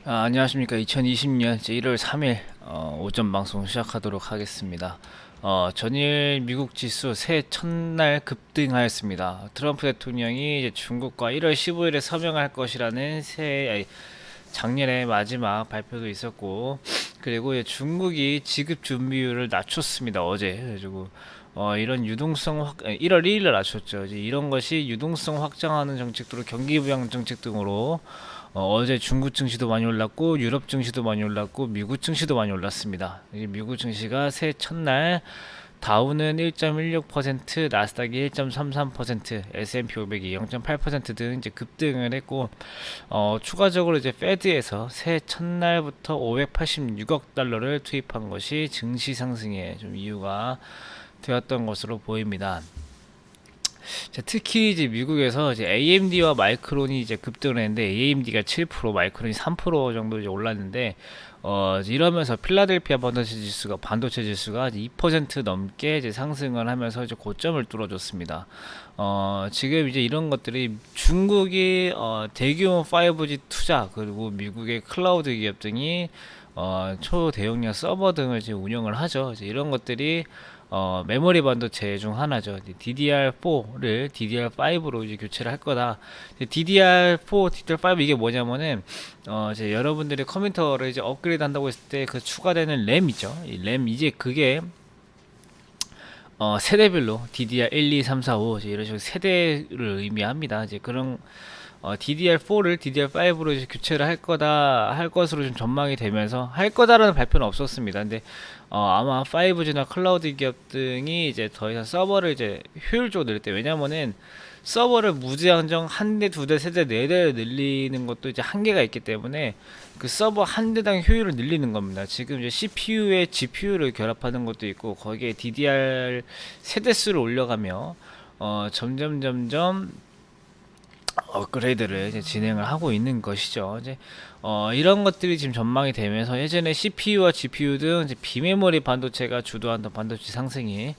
안녕하십니까. 2020년 1월 3일 오전 방송 시작하도록 하겠습니다. 전일 미국 지수 새해 첫날 급등하였습니다. 트럼프 대통령이 이제 중국과 1월 15일에 서명할 것이라는 작년에 마지막 발표도 있었고, 그리고 이제 중국이 지급 준비율을 낮췄습니다. 어제. 그래가지고 이런 1월 1일에 낮췄죠. 이제 이런 것이 유동성 확장하는 정책으로 경기 부양 정책 등으로 어제 중국 증시도 많이 올랐고 유럽 증시도 많이 올랐고 미국 증시도 많이 올랐습니다. 미국 증시가 새해 첫날 다우는 1.16%, 나스닥이 1.33%, S&P 500이 0.8% 등 이제 급등을 했고, 추가적으로 이제 페드에서 새해 첫날부터 586억 달러를 투입한 것이 증시 상승의 좀 이유가 되었던 것으로 보입니다. 특히 이제 미국에서 이제 AMD와 마이크론이 이제 급등을 했는데 AMD가 7%, 마이크론이 3% 정도 이제 올랐는데 이제 이러면서 필라델피아 반도체 지수가 이제 2% 넘게 이제 상승을 하면서 이제 고점을 뚫어줬습니다. 지금 이제 이런 것들이 중국이 대규모 5G 투자 그리고 미국의 클라우드 기업 등이 초대용량 서버 등을 이제 운영을 하죠. 이제 이런 것들이 메모리 반도체 중 하나죠. DDR4를 DDR5로 이제 교체를 할 거다. DDR4, DDR5 이게 뭐냐면은 이제 여러분들이 컴퓨터를 이제 업그레이드 한다고 했을 때 그 추가되는 램이죠. 이 램 이제 그게 세대별로 DDR1, 2, 3, 4, 5 이제 이런 식으로 세대를 의미합니다. 이제 그런 DDR4를 DDR5로 이제 교체를 할 거다 할 것으로 좀 전망이 되면서 할 거다라는 발표는 없었습니다. 근데 아마 5G나 클라우드 기업 등이 이제 더 이상 서버를 이제 효율적으로 늘릴 때, 왜냐면은 서버를 무제한정 한 대, 두 대, 세 대, 네 대 늘리는 것도 이제 한계가 있기 때문에 그 서버 한 대당 효율을 늘리는 겁니다. 지금 이제 CPU에 GPU를 결합하는 것도 있고 거기에 DDR 세대수를 올려가며 점점 업그레이드를 이제 진행을 하고 있는 것이죠. 이제 이런 것들이 지금 전망이 되면서 예전에 CPU와 GPU 등 이제 비메모리 반도체가 주도하던 반도체 상승이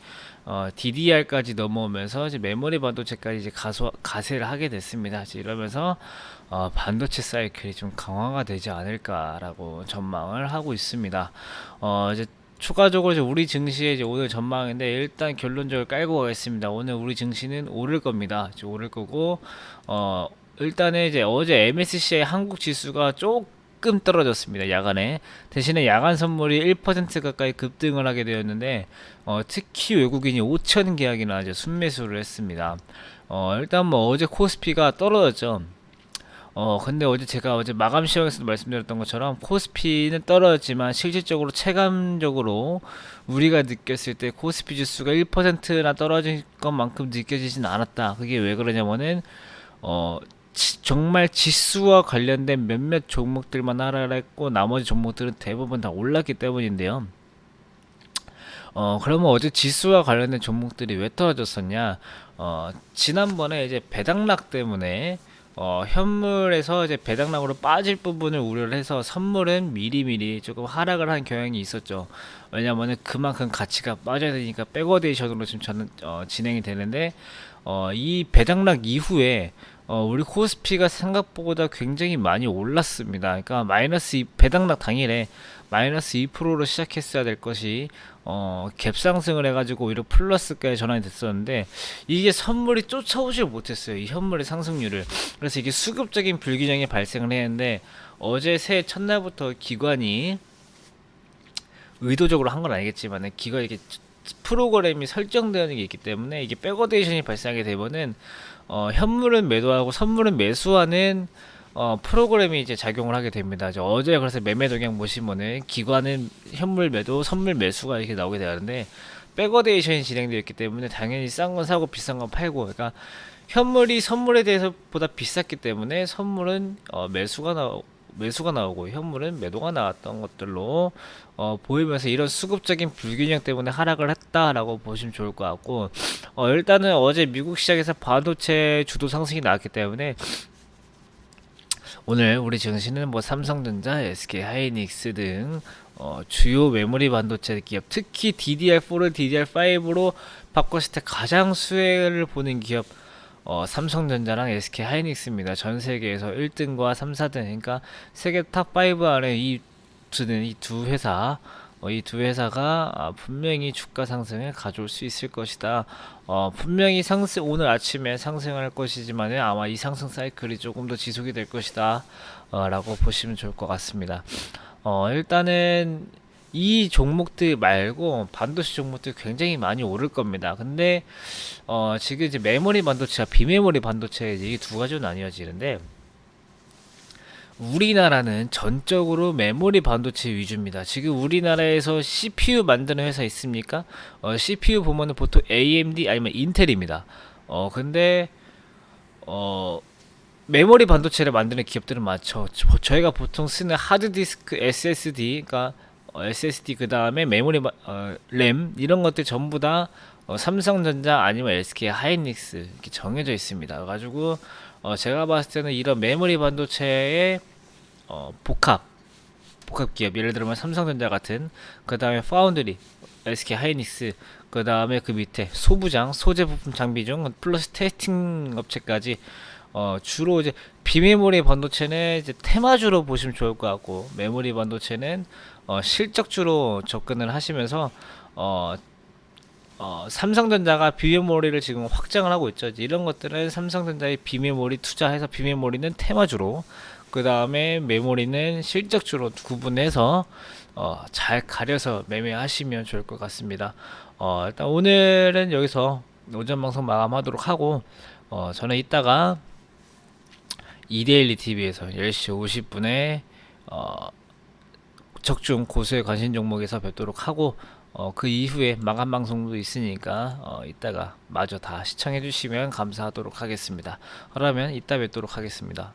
DDR까지 넘어오면서 이제 메모리 반도체까지 이제 가세를 하게 됐습니다. 이제 이러면서 반도체 사이클이 좀 강화가 되지 않을까라고 전망을 하고 있습니다. 이제 추가적으로 이제 우리 증시의 이제 오늘 전망인데, 일단 결론적으로 깔고 가겠습니다. 오늘 우리 증시는 오를 겁니다. 이제 오를 거고, 일단은 이제 어제 MSCI 한국 지수가 조금 떨어졌습니다. 야간에. 대신에 야간 선물이 1% 가까이 급등을 하게 되었는데, 특히 외국인이 5천 계약이나 이제 순매수를 했습니다. 일단 뭐 어제 코스피가 떨어졌죠. 근데 어제 마감 시황에서도 말씀드렸던 것처럼 코스피는 떨어졌지만 실질적으로 체감적으로 우리가 느꼈을 때 코스피 지수가 1%나 떨어진 것만큼 느껴지진 않았다. 그게 왜 그러냐면은 정말 지수와 관련된 몇몇 종목들만 하락했고 나머지 종목들은 대부분 다 올랐기 때문인데요. 그러면 어제 지수와 관련된 종목들이 왜 떨어졌었냐? 지난번에 이제 배당락 때문에 현물에서 이제 배당락으로 빠질 부분을 우려를 해서 선물은 미리미리 조금 하락을 한 경향이 있었죠. 왜냐면은 그만큼 가치가 빠져야 되니까 백워데이션으로 지금 저는 진행이 되는데, 이 배당락 이후에 우리 코스피가 생각보다 굉장히 많이 올랐습니다. 그러니까 배당락 당일에 마이너스 2%로 시작했어야 될 것이 갭상승을 해가지고 오히려 플러스까지 전환이 됐었는데, 이게 선물이 쫓아오질 못했어요. 이 현물의 상승률을. 그래서 이게 수급적인 불균형이 발생을 했는데, 어제 새해 첫날부터 기관이 의도적으로 한 건 아니겠지만 기관이 이렇게 프로그램이 설정되는 게 있기 때문에 이게 백어데이션이 발생하게 되면은 현물은 매도하고 선물은 매수하는 프로그램이 이제 작용을 하게 됩니다. 어제 그래서 매매 동향 보시면은 기관은 현물 매도, 선물 매수가 이렇게 나오게 되는데, 백어데이션이 진행되어 있기 때문에 당연히 싼 건 사고 비싼 건 팔고, 그러니까 현물이 선물에 대해서 보다 비쌌기 때문에 선물은 매수가 나오고 현물은 매도가 나왔던 것들로 보이면서 이런 수급적인 불균형 때문에 하락을 했다라고 보시면 좋을 것 같고, 일단은 어제 미국 시장에서 반도체 주도 상승이 나왔기 때문에 오늘 우리 증시는 뭐 삼성전자, SK 하이닉스 등 주요 메모리 반도체 기업, 특히 DDR4를 DDR5로 바꿨을 때 가장 수혜를 보는 기업, 삼성전자랑 SK 하이닉스입니다. 전 세계에서 1등과 3, 4등, 그러니까 세계 탑5 안에 드는 이 두 회사, 이 두 회사가 분명히 주가 상승을 가져올 수 있을 것이다. 분명히 오늘 아침에 상승할 것이지만 아마 이 상승 사이클이 조금 더 지속이 될 것이다. 라고 보시면 좋을 것 같습니다. 일단은 이 종목들 말고 반도체 종목들 굉장히 많이 오를 겁니다. 근데 지금 이제 메모리 반도체와 비메모리 반도체 이 두 가지로 나뉘어지는데, 우리나라는 전적으로 메모리 반도체 위주입니다. 지금 우리나라에서 CPU 만드는 회사 있습니까? CPU 보면은 보통 AMD 아니면 인텔입니다. 근데 메모리 반도체를 만드는 기업들은 많죠. 저희가 보통 쓰는 하드디스크 SSD, 그러니까 SSD 그 다음에 램 이런 것들 전부 다 삼성전자 아니면 SK 하이닉스 이렇게 정해져 있습니다. 그래가지고 제가 봤을 때는 이런 메모리 반도체의 복합 기업, 예를 들면 삼성전자 같은, 그 다음에 파운드리 SK 하이닉스, 그 다음에 그 밑에 소부장 소재 부품 장비 중 플러스 테스팅 업체까지 주로 이제 비메모리 반도체는 이제 테마주로 보시면 좋을 것 같고, 메모리 반도체는 실적주로 접근을 하시면서 삼성전자가 비메모리를 지금 확장을 하고 있죠. 이런 것들은 삼성전자의 비메모리 투자해서 비메모리는 테마주로, 그 다음에 메모리는 실적주로 구분해서 잘 가려서 매매하시면 좋을 것 같습니다. 일단 오늘은 여기서 오전 방송 마감하도록 하고, 저는 이따가 이데일리 TV에서 10시 50분에 적중 고수의 관심 종목에서 뵙도록 하고, 그 이후에 마감 방송도 있으니까 이따가 마저 다 시청해 주시면 감사하도록 하겠습니다. 그러면 이따 뵙도록 하겠습니다.